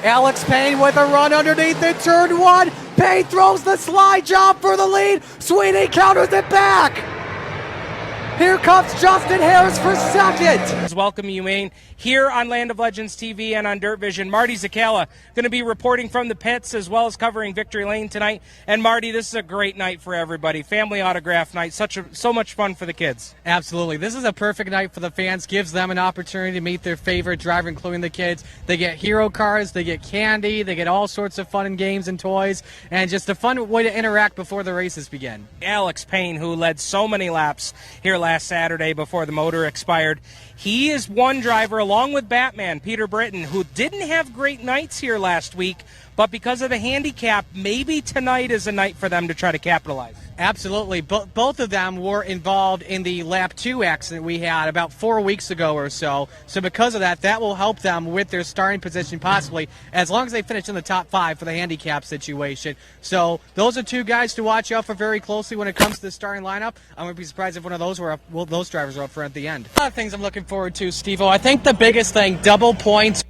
Alex Payne with a run underneath in turn one. Payne throws the slide job for the lead. Sweeney counters it back. Here comes Justin Harris for second. Welcome you, Wayne, here on Land of Legends TV and on Dirt Vision. Marty Czekala going to be reporting from the pits as well as covering Victory Lane tonight. And Marty, this is a great night for everybody. Family autograph night, so much fun for the kids. Absolutely. This is a perfect night for the fans. Gives them an opportunity to meet their favorite driver, including the kids. They get hero cars, they get candy, they get all sorts of fun and games and toys, and just a fun way to interact before the races begin. Alex Payne, who led so many laps here last Saturday before the motor expired, he is one driver along with Batman, Peter Britton, who didn't have great nights here last week, but because of the handicap, maybe tonight is a night for them to try to capitalize. Absolutely. Both of them were involved in the Lap 2 accident we had about 4 weeks ago or so. So because of that, that will help them with their starting position possibly, as long as they finish in the top 5 for the handicap situation. So those are two guys to watch out for very closely when it comes to the starting lineup. I'm going to be surprised if one of those those drivers are up front at the end. A lot of things I'm looking forward to, Steve-O. I think the biggest thing, double points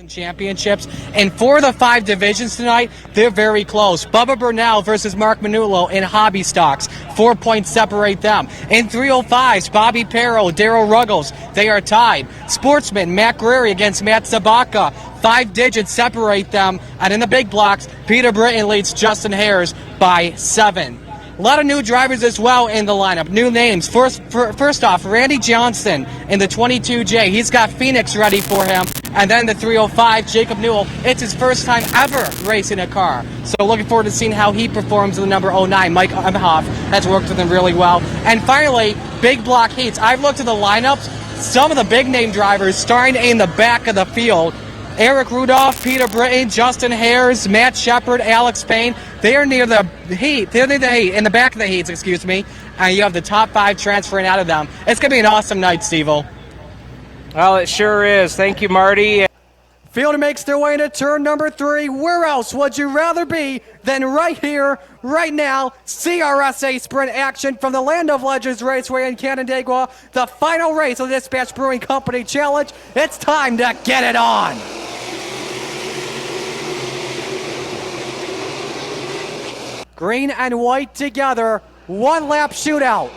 championships, and for the 5 divisions tonight, they're very close. Bubba Burnell versus Mark Manullo in hobby stocks, 4 points separate them. In 305s, Bobby Perro, Darryl Ruggles, they are tied. Sportsman, Matt Guerrieri against Matt Zabaka, 5 digits separate them, and in the big blocks, Peter Britton leads Justin Harris by 7. A lot of new drivers as well in the lineup. New names. First off, Randy Johnson in the 22J. He's got Phoenix ready for him. And then the 305, Jacob Newell. It's his first time ever racing a car. So looking forward to seeing how he performs in the number 09. Mike Emhoff has worked with him really well. And finally, big block heats. I've looked at the lineups. Some of the big name drivers starting in the back of the field. Eric Rudolph, Peter Britton, Justin Harris, Matt Shepard, Alex Payne. They are near the heat. They're near the heat, in the back of the heats, excuse me. And you have the top 5 transferring out of them. It's going to be an awesome night, Steve-O. Well, it sure is. Thank you, Marty. Field makes their way into turn number 3. Where else would you rather be than right here, right now? CRSA sprint action from the Land of Legends Raceway in Canandaigua. The final race of the Dispatch Brewing Company Challenge. It's time to get it on. Green and white together, 1 lap shootout.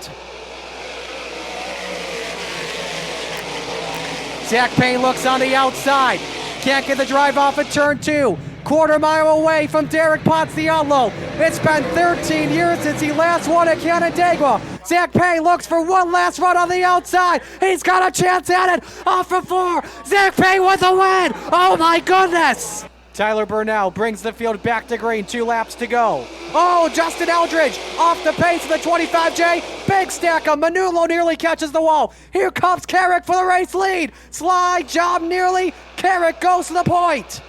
Zach Payne looks on the outside. Can't get the drive off at turn 2. Quarter mile away from Derek Ponziello. It's been 13 years since he last won at Canandaigua. Zach Payne looks for one last run on the outside. He's got a chance at it. Off for 4. Zach Payne with the win. Oh my goodness. Tyler Burnell brings the field back to green. 2 laps to go. Oh, Justin Eldridge off the pace of the 25J. Big stack of Manullo nearly catches the wall. Here comes Carrick for the race lead. Slide job nearly. Carrick goes to the point.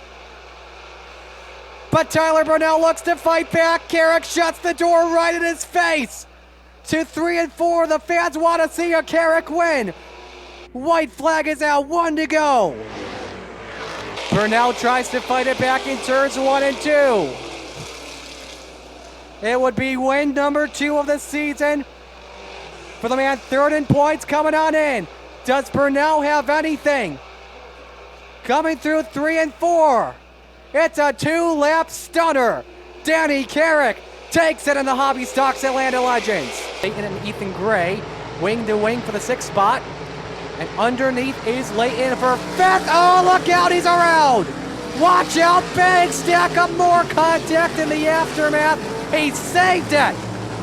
But Tyler Burnell looks to fight back. Carrick shuts the door right in his face. To 3 and 4, the fans want to see a Carrick win. White flag is out, 1 to go. Burnell tries to fight it back in turns 1 and 2. It would be win number 2 of the season for the man. 3rd in points coming on in. Does Burnell have anything? Coming through 3 and 4. It's a 2-lap stunner. Danny Carrick takes it in the hobby stocks at Land of Legends. Leighton and Ethan Gray, wing to wing for the 6th spot. And underneath is Leighton for 5th. Oh, look out, he's around. Watch out, big stack of more contact in the aftermath. He saved it.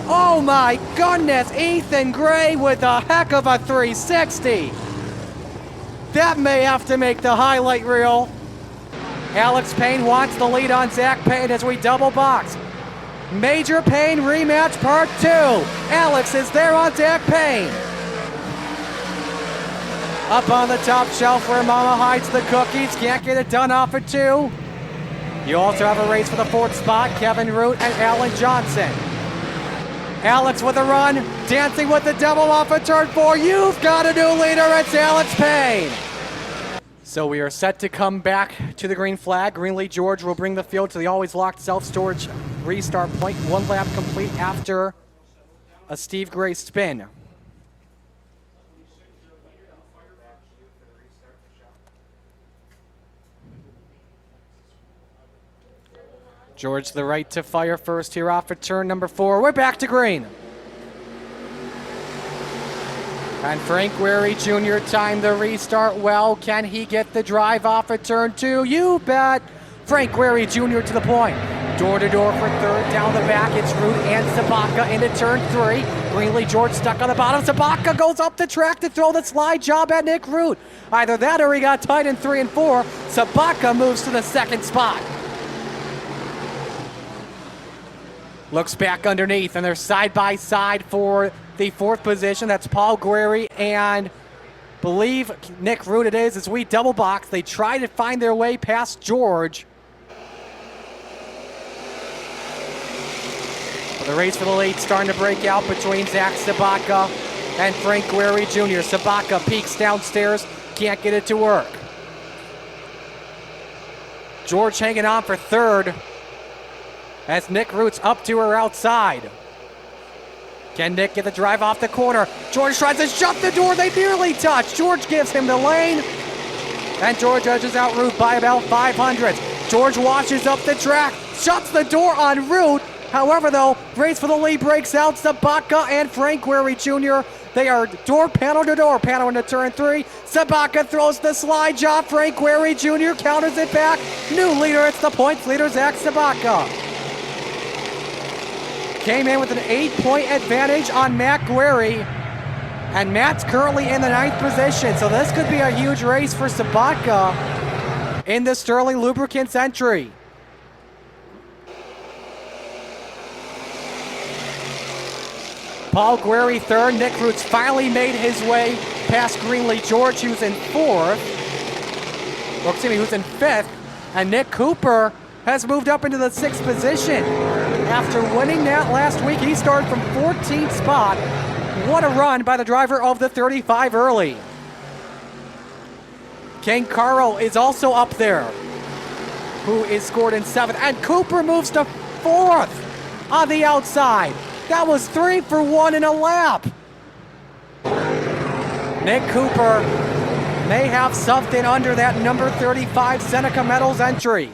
Oh my goodness, Ethan Gray with a heck of a 360. That may have to make the highlight reel. Alex Payne wants the lead on Zach Payne as we double box. Major Payne rematch part 2. Alex is there on Zach Payne. Up on the top shelf where Mama hides the cookies. Can't get it done off at 2. You also have a race for the 4th spot. Kevin Root and Alan Johnson. Alex with a run. Dancing with the devil off at turn 4. You've got a new leader. It's Alex Payne. So we are set to come back to the green flag. Greenlee George will bring the field to the always locked self-storage restart point. 1 lap complete after a Steve Gray spin. George the right to fire first here off of turn number 4. We're back to green. And Frank Wary Jr. timed the restart well. Can he get the drive off of turn 2? You bet. Frank Wary Jr. to the point. Door to door for third. Down the back, it's Root and Sabaka into turn 3. Greenlee George stuck on the bottom. Sabaka goes up the track to throw the slide job at Nick Root. Either that or he got tied in 3 and 4. Sabaka moves to the second spot. Looks back underneath, and they're side by side for the 4th position. That's Paul Guerri and believe Nick Root it is as we double box. They try to find their way past George. But the race for the lead starting to break out between Zach Sabaka and Frank Guerri Jr. Sabaka peeks downstairs, can't get it to work. George hanging on for 3rd as Nick Root's up to her outside. Can Nick get the drive off the corner? George tries to shut the door. They nearly touch. George gives him the lane. And George edges out Root by about 500. George washes up the track, shuts the door on Root. However, though, race for the lead breaks out. Sabaka and Frank Wary Jr. They are door panel to door panel into turn 3. Sabaka throws the slide job. Frank Wary Jr. counters it back. New leader, it's the points leader, Zach Sabaka. Came in with an 8-point advantage on Matt Guerri. And Matt's currently in the 9th position. So this could be a huge race for Sabaka in the Sterling Lubricants entry. Paul Guerri 3rd. Nick Root's finally made his way past Greenlee George, who's in 4th. Or excuse me, who's in 5th. And Nick Cooper has moved up into the 6th position. After winning that last week, he started from 14th spot. What a run by the driver of the 35 early. King Carl is also up there, who is scored in 7th. And Cooper moves to 4th on the outside. That was 3 for 1 in a lap. Nick Cooper may have something under that number 35 Seneca Metals entry.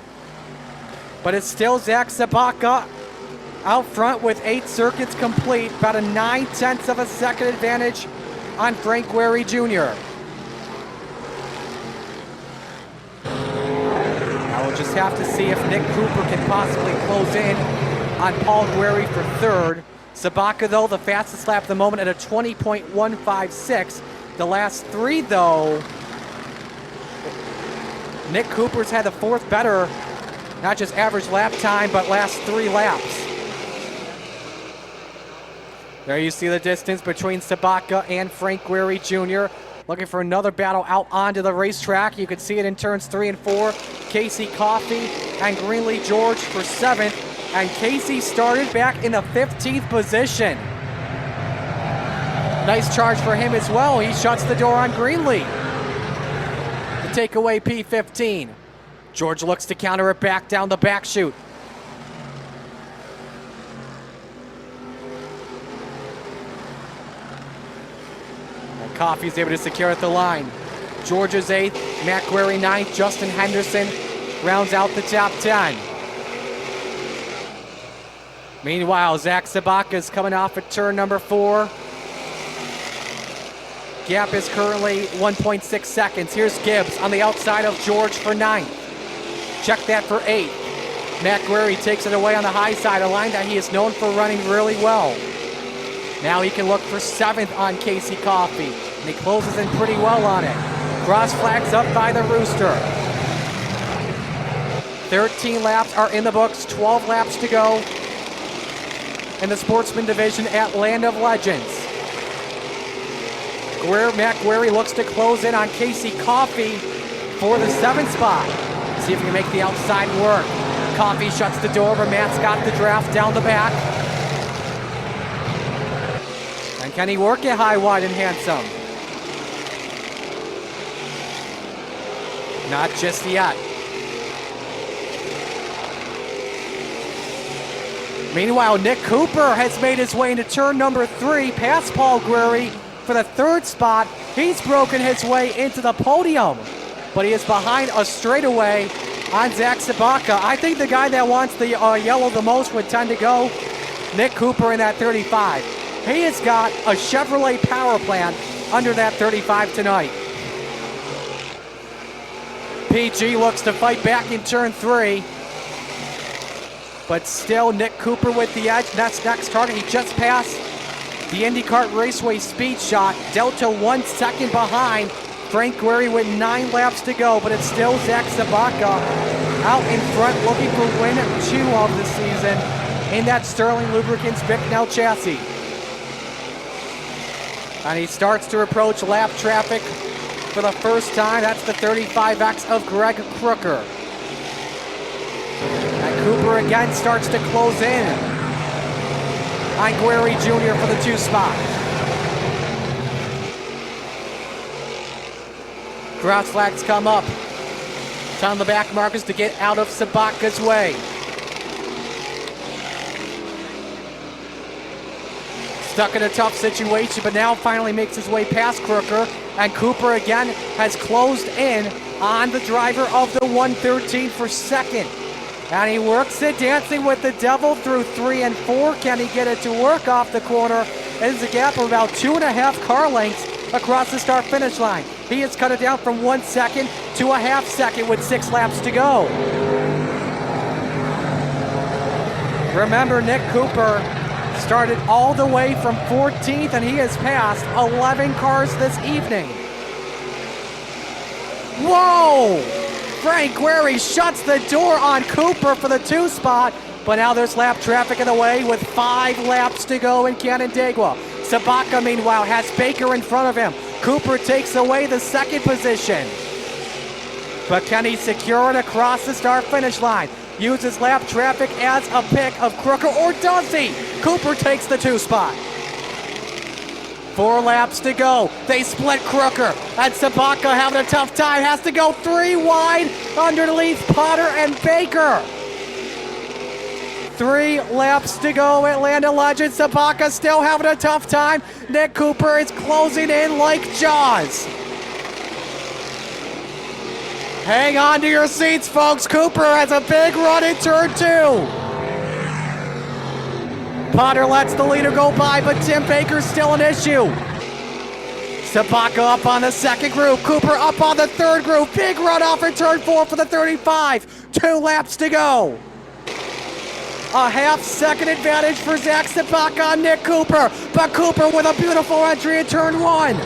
But it's still Zach Sabaka out front with 8 circuits complete, about a 9/10 of a second advantage on Frank Wary Jr. Now we'll just have to see if Nick Cooper can possibly close in on Paul Guerri for 3rd. Sabaka, though, the fastest lap at the moment at a 20.156. The last 3, though, Nick Cooper's had the 4th better, not just average lap time, but last 3 laps. There you see the distance between Sabaka and Frank Guerri Jr. Looking for another battle out onto the racetrack. You can see it in turns 3 and 4. Casey Coffey and Greenlee George for 7th. And Casey started back in the 15th position. Nice charge for him as well. He shuts the door on Greenlee to take away P15. George looks to counter it back down the back chute. And Coffey's able to secure at the line. George is 8th, Matt Guerri 9th, Justin Henderson rounds out the top 10. Meanwhile, Zach Sabaka is coming off at turn number 4. Gap is currently 1.6 seconds. Here's Gibbs on the outside of George for 9th. Check that for 8th. Matt Guerri takes it away on the high side, a line that he is known for running really well. Now he can look for 7th on Casey Coffey, and he closes in pretty well on it. Cross flags up by the Rooster. 13 laps are in the books, 12 laps to go in the Sportsman division at Land of Legends. Matt Guerri looks to close in on Casey Coffey for the 7th spot. See if he can make the outside work. Coffey shuts the door, but Matt's got the draft down the back. And can he work it high, wide, and handsome? Not just yet. Meanwhile, Nick Cooper has made his way into turn number 3, past Paul Guerri for the 3rd spot. He's broken his way into the podium, but he is behind a straightaway on Zach Sabaka. I think the guy that wants the yellow the most would tend to go Nick Cooper in that 35. He has got a Chevrolet power plant under that 35 tonight. PG looks to fight back in turn 3. But still Nick Cooper with the edge. That's next target. He just passed the IndyCar Raceway speed shot. Delta 1 second behind. Frank Guerri with 9 laps to go, but it's still Zach Sabaka out in front looking for win 2 of the season in that Sterling Lubricants Bicknell chassis. And he starts to approach lap traffic for the first time. That's the 35X of Greg Crooker. And Cooper again starts to close in on Guerri Jr. for the 2 spot. Cross flags come up. Time the back markers to get out of Sabaka's way. Stuck in a tough situation, but now finally makes his way past Crooker. And Cooper again has closed in on the driver of the 113 for second. And he works it, dancing with the devil through 3 and 4. Can he get it to work off the corner? There's a gap of about 2.5 car lengths across the start-finish line. He has cut it down from 1 second to a half second with 6 laps to go. Remember, Nick Cooper started all the way from 14th, and he has passed 11 cars this evening. Whoa! Frank Guerri shuts the door on Cooper for the 2 spot, but now there's lap traffic in the way with 5 laps to go in Canandaigua. Sabaka, meanwhile, has Baker in front of him. Cooper takes away the 2nd position. But can he secure it across the start-finish line? Uses lap traffic as a pick of Crooker, or does he? Cooper takes the 2 spot. 4 laps to go. They split Crooker, and Sabaka having a tough time. Has to go 3 wide underneath Potter and Baker. 3 laps to go. Atlanta legend Sabaka still having a tough time. Nick Cooper is closing in like Jaws. Hang on to your seats, folks. Cooper has a big run in turn 2. Potter lets the leader go by, but Tim Baker's still an issue. Sabaka up on the 2nd group. Cooper up on the 3rd group. Big run off in turn 4 for the 35. 2 laps to go. A half-second advantage for Zach Sabaka on Nick Cooper, but Cooper with a beautiful entry in turn 1.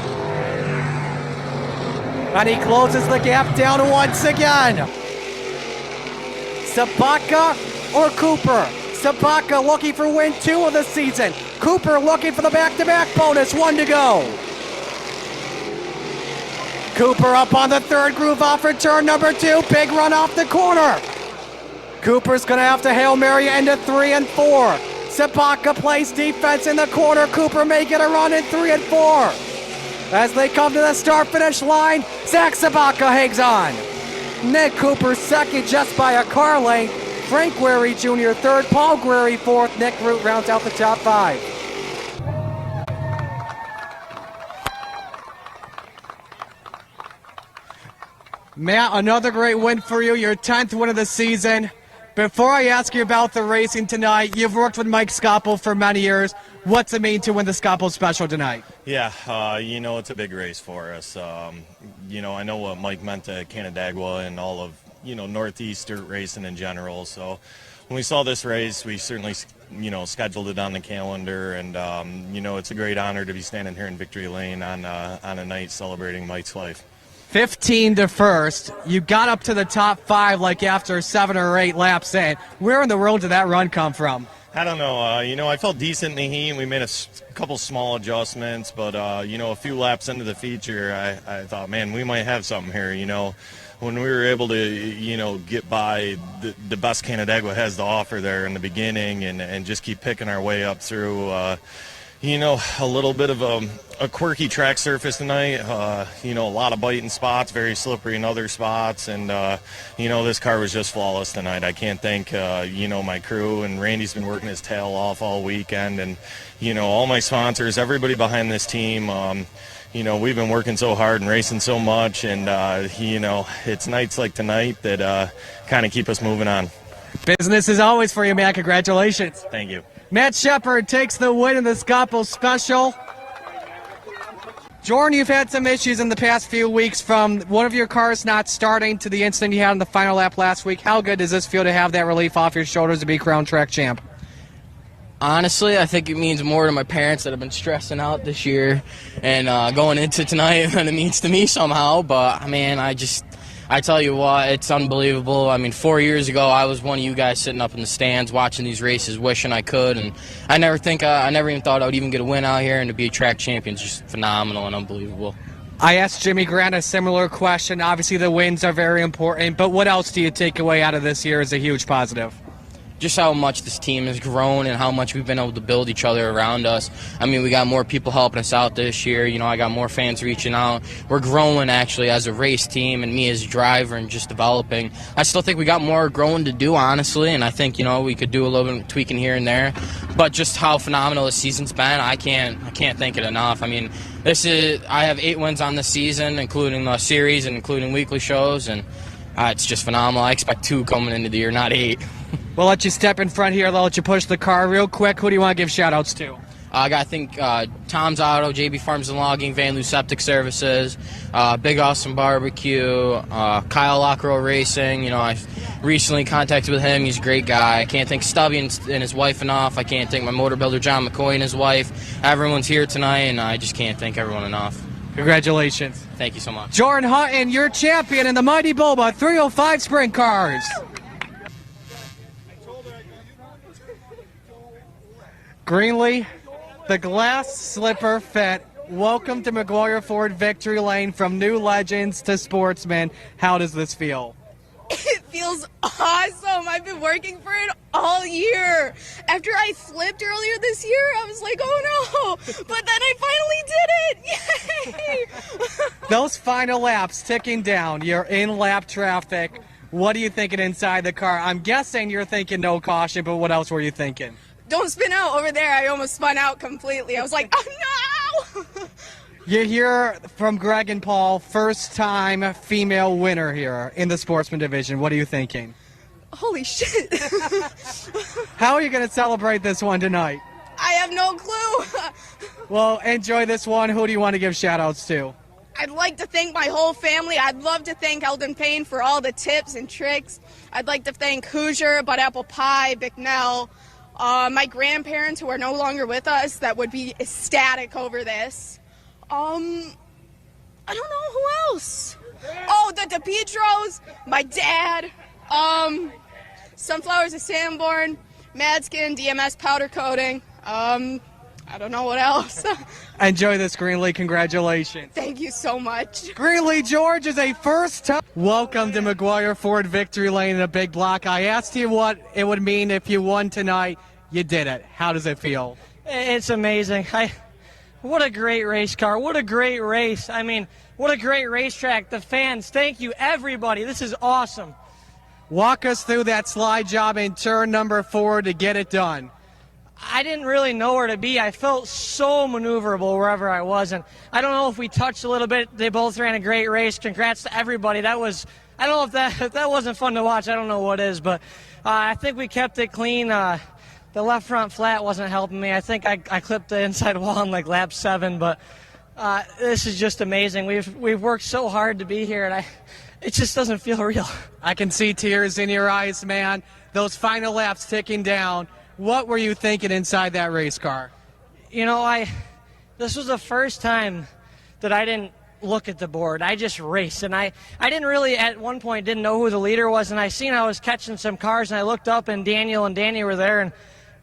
And he closes the gap down once again. Sabaka or Cooper? Sabaka looking for win 2 of the season. Cooper looking for the back-to-back bonus. 1 to go. Cooper up on the 3rd groove off for turn number 2. Big run off the corner. Cooper's going to have to Hail Mary into 3 and 4. Sabaka plays defense in the corner. Cooper may get a run in 3 and 4. As they come to the start-finish line, Zach Sabaka hangs on. Nick Cooper 2nd just by a car length. Frank Guerri Jr. 3rd, Paul Guerri 4th. Nick Root rounds out the top 5. Matt, another great win for you, your 10th win of the season. Before I ask you about the racing tonight, you've worked with Mike Scoppel for many years. What's it mean to win the Scoppel Special tonight? Yeah, it's a big race for us. I know what Mike meant to Canandaigua and all of, Northeast dirt racing in general. So when we saw this race, we certainly, scheduled it on the calendar. And, it's a great honor to be standing here in Victory Lane on a night celebrating Mike's life. 15 to first. You got up to the top 5 like after 7 or 8 laps in. Where in the world did that run come from? I don't know. I felt decent in the heat. We made a couple small adjustments, but, a few laps into the feature, I thought, man, we might have something here, When we were able to, get by the best Canandaigua has to offer there in the beginning and just keep picking our way up through, a little bit of a quirky track surface tonight. A lot of biting spots, very slippery in other spots. And, this car was just flawless tonight. I can't thank, my crew. And Randy's been working his tail off all weekend. And, all my sponsors, everybody behind this team. you know, we've been working so hard and racing so much, and, you know, it's nights like tonight that kind of keep us moving on. Business as always for you, Matt. Congratulations. Thank you. Matt Shepard takes the win in the Scottsville Special. Jordan, you've had some issues in the past few weeks from one of your cars not starting to the incident you had on the final lap last week. How good does this feel to have that relief off your shoulders to be crowned track champ? Honestly, I think it means more to my parents that have been stressing out this year and going into tonight than it means to me somehow. But, man, I tell you what, it's unbelievable. I mean, 4 years ago, I was one of you guys sitting up in the stands watching these races, wishing I could. And I never even thought I would even get a win out here, and to be a track champion is just phenomenal and unbelievable. I asked Jimmy Grant a similar question. Obviously, the wins are very important, but what else do you take away out of this year as a huge positive? Just how much this team has grown and how much we've been able to build each other around us. I mean, we got more people helping us out this year. You know, I got more fans reaching out. We're growing, actually, as a race team, and me as a driver and just developing. I still think we got more growing to do, honestly, and I think, you know, we could do a little bit of tweaking here and there. But just how phenomenal this season's been, I can't thank it enough. I mean, I have 8 wins on this season, including the series and including weekly shows, and it's just phenomenal. I expect 2 coming into the year, not 8. We'll let you step in front here. They'll let you push the car real quick. Who do you want to give shout-outs to? I think Tom's Auto, JB Farms and Logging, Van Loo Septic Services, Big Awesome Barbecue, Kyle Lockrow Racing. You know, I recently contacted with him. He's a great guy. I can't thank Stubby and his wife enough. I can't thank my motor builder, John McCoy, and his wife. Everyone's here tonight, and I just can't thank everyone enough. Congratulations. Thank you so much. Jordan Hutton, your champion in the Mighty Bulba 305 Sprint Cars. Greenlee, the glass slipper fit. Welcome to McGuire Ford Victory Lane, from new legends to sportsmen. How does this feel? It feels awesome. I've been working for it all year. After I flipped earlier this year, I was like, oh no. But then I finally did it. Yay! Those final laps ticking down. You're in lap traffic. What are you thinking inside the car? I'm guessing you're thinking no caution, but what else were you thinking? Don't spin out over there. I almost spun out completely. I was like, oh no! You hear from Greg and Paul, first-time female winner here in the sportsman division. What are you thinking? Holy shit. How are you going to celebrate this one tonight? I have no clue. Well, enjoy this one. Who do you want to give shout-outs to? I'd like to thank my whole family. I'd love to thank Eldon Payne for all the tips and tricks. I'd like to thank Hoosier, Bud Apple Pie, Bicknell, my grandparents who are no longer with us that would be ecstatic over this. I don't know who else. Oh, the DePietros, my dad, Sunflowers of Sanborn, Madskin, DMS powder coating. I don't know what else. Enjoy this, Greenlee. Congratulations. Thank you so much. Greenlee George is a first-time. Welcome to McGuire Ford Victory Lane in a big block. I asked you what it would mean if you won tonight. You did it. How does it feel? It's amazing. What a great race car. What a great race. I mean, what a great racetrack. The fans, thank you, everybody. This is awesome. Walk us through that slide job in turn number 4 to get it done. I didn't really know where to be. I felt so maneuverable wherever I was, and I don't know if we touched a little bit. They both ran a great race. Congrats to everybody. I don't know if that wasn't fun to watch. I don't know what is, but I think we kept it clean. The left front flat wasn't helping me. I think I clipped the inside wall in like lap 7, but this is just amazing. We've worked so hard to be here, and it just doesn't feel real. I can see tears in your eyes, man. Those final laps ticking down. What were you thinking inside that race car? You know, this was the first time that I didn't look at the board. I just raced, and I didn't really, at one point, didn't know who the leader was, and I was catching some cars, and I looked up, and Daniel and Danny were there, and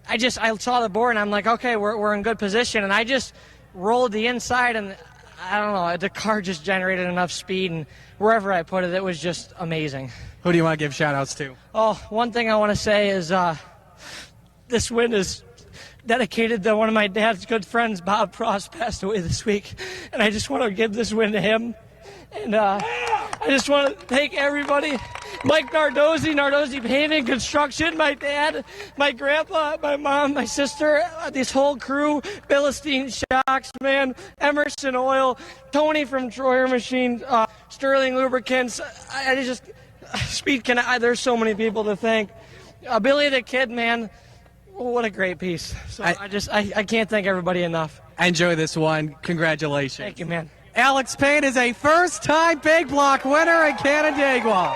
I saw the board, and I'm like, okay, we're in good position, and I just rolled the inside, and I don't know, the car just generated enough speed, and wherever I put it, it was just amazing. Who do you want to give shout-outs to? Oh, one thing I want to say is this win is dedicated to one of my dad's good friends. Bob Frost passed away this week, and I just want to give this win to him. And I just want to thank everybody. Mike Nardozzi Paving Construction, my dad, my grandpa, my mom, my sister, this whole crew, Philistine Shocks, man, Emerson Oil, Tony from Troyer Machine, Sterling Lubricants. There's so many people to thank. Billy the Kid, man, what a great piece. So I can't thank everybody enough. Enjoy this one. Congratulations. Thank you, man. Alex Payne is a first-time Big Block winner in Canandaigua.